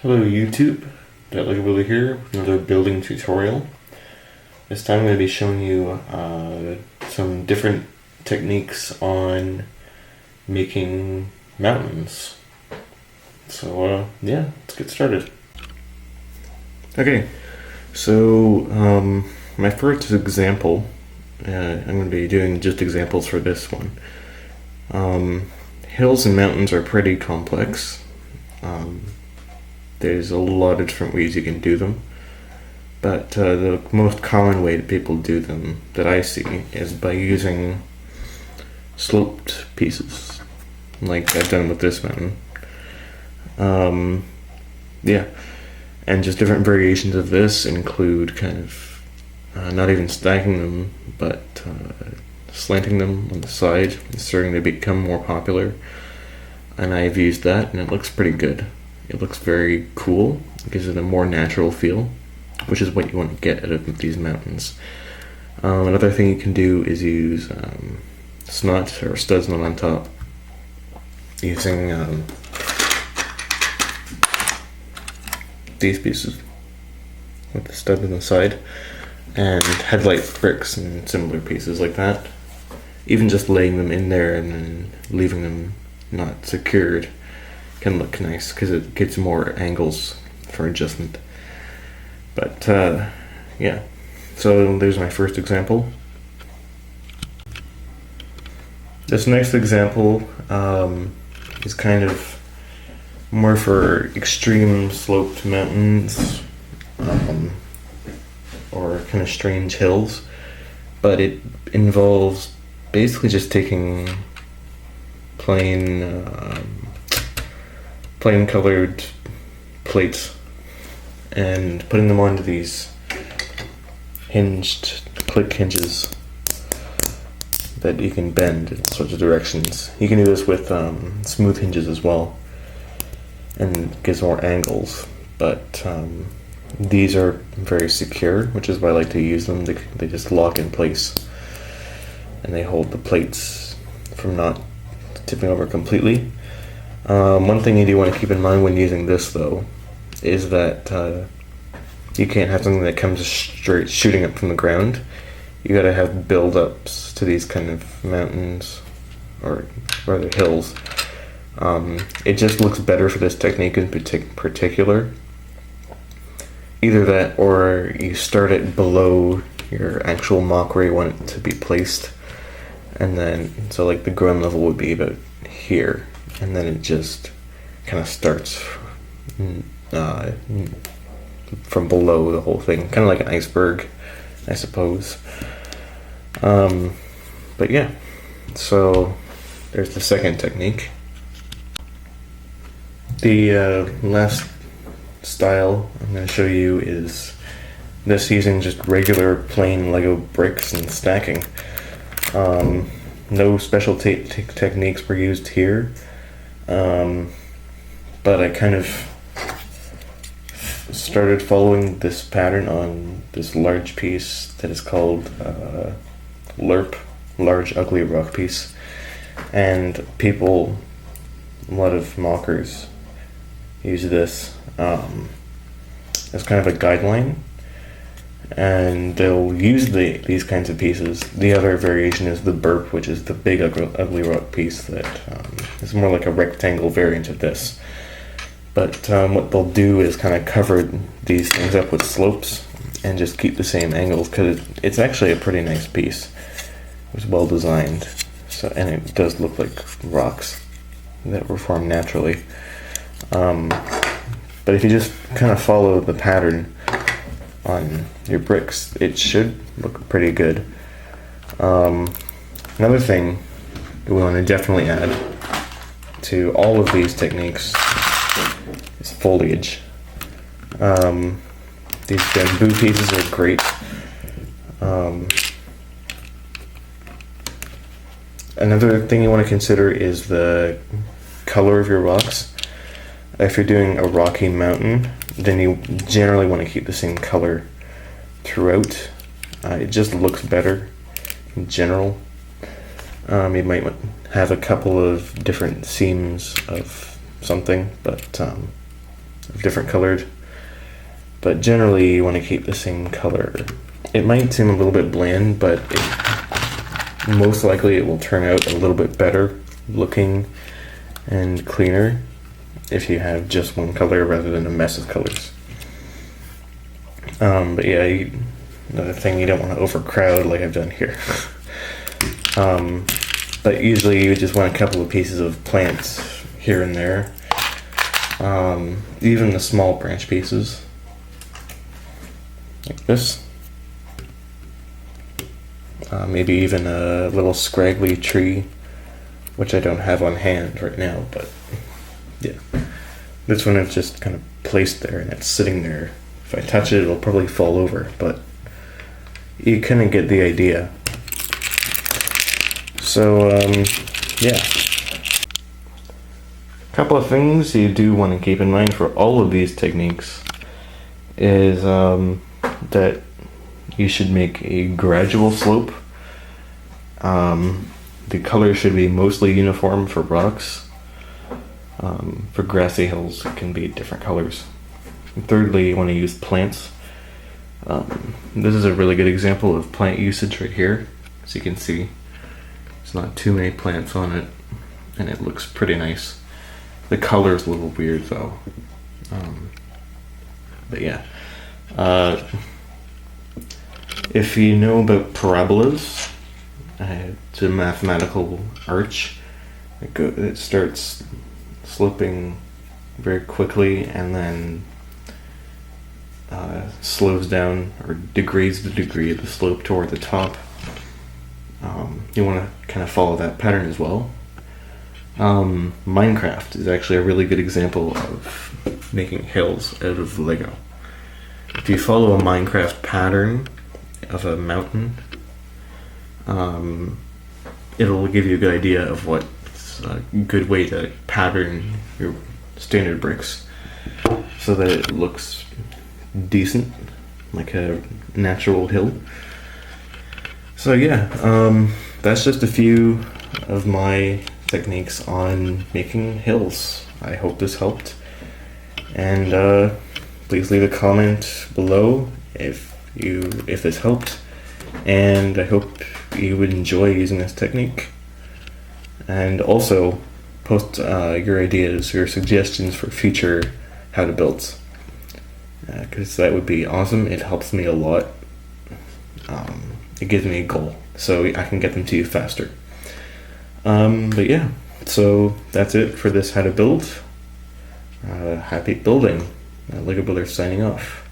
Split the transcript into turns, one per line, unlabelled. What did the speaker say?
Hello YouTube, Dr. here with another building tutorial. This time I'm going to be showing you some different techniques on making mountains. So yeah, let's get started. Okay, so my first example, I'm going to be doing just examples for this one. Hills and mountains are pretty complex. There's a lot of different ways you can do them, but the most common way that people do them that I see is by using sloped pieces, like I've done with this mountain. Yeah, and just different variations of this include kind of not even stacking them, but slanting them on the side. It's starting to become more popular, and I've used that, and it looks pretty good. It looks very cool. It gives it a more natural feel, which is what you want to get out of these mountains. Another thing you can do is use SNOT or studs not on top, using these pieces with the stud on the side, and headlight bricks and similar pieces like that. Even just laying them in there and then leaving them not secured can look nice because it gives more angles for adjustment. But yeah, so there's my first example. This next example is kind of more for extreme sloped mountains or kind of strange hills, but it involves basically just taking plain colored plates and putting them onto these hinged click hinges that you can bend in sorts of directions. You can do this with smooth hinges as well, and it gives more angles, but these are very secure, which is why I like to use them. They just lock in place and they hold the plates from not tipping over completely. One thing you do want to keep in mind when using this, though, is that you can't have something that comes straight shooting up from the ground. You gotta have build-ups to these kind of mountains, or rather hills. It just looks better for this technique in particular. Either that, or you start it below your actual mock where you want it to be placed, and then, so like the ground level would be about here, and then it just kind of starts from below the whole thing, kind of like an iceberg, I suppose. But yeah, so there's the second technique. The last style I'm going to show you is this, using just regular plain Lego bricks and stacking. No special techniques were used here, but I kind of started following this pattern on this large piece that is called LERP, Large Ugly Rock Piece, and people, a lot of mockers, use this as kind of a guideline, and they'll use these kinds of pieces. The other variation is the burp, which is the big ugly rock piece that is more like a rectangle variant of this. But what they'll do is kind of cover these things up with slopes and just keep the same angles, because it's actually a pretty nice piece. It was well designed, so, and it does look like rocks that were formed naturally. But if you just kind of follow the pattern on your bricks, it should look pretty good. Another thing that we want to definitely add to all of these techniques is foliage. These bamboo pieces are great. Another thing you want to consider is the color of your rocks. If you're doing a rocky mountain, then you generally want to keep the same color throughout. It just looks better in general. You might have a couple of different seams of something, but of different colored, but generally you want to keep the same color. It might seem a little bit bland, but most likely it will turn out a little bit better looking and cleaner if you have just one color rather than a mess of colors. But yeah, another thing, you don't want to overcrowd like I've done here. But usually you just want a couple of pieces of plants here and there. Even the small branch pieces, like this. Maybe even a little scraggly tree, which I don't have on hand right now, but yeah. This one is just kind of placed there and it's sitting there. If I touch it, it'll probably fall over, but you kind of get the idea. So, yeah. A couple of things you do want to keep in mind for all of these techniques is that you should make a gradual slope. The color should be mostly uniform for rocks. For grassy hills, it can be different colors. And thirdly, you want to use plants. This is a really good example of plant usage right here. As you can see, there's not too many plants on it, and it looks pretty nice. The color's a little weird though. But yeah. If you know about parabolas, it's a mathematical arch. It starts sloping very quickly and then slows down or degrades the degree of the slope toward the top. You want to kind of follow that pattern as well. Minecraft is actually a really good example of making hills out of Lego. If you follow a Minecraft pattern of a mountain, it'll give you a good idea of what's a good way to pattern your standard bricks so that it looks decent, like a natural hill. So yeah, that's just a few of my techniques on making hills. I hope this helped, and please leave a comment below if this helped, and I hope you would enjoy using this technique. And also post your ideas, your suggestions for future how to builds, because that would be awesome. It helps me a lot. It gives me a goal so I can get them to you faster. But yeah, so that's it for this how to build. Happy building. Lego Builder signing off.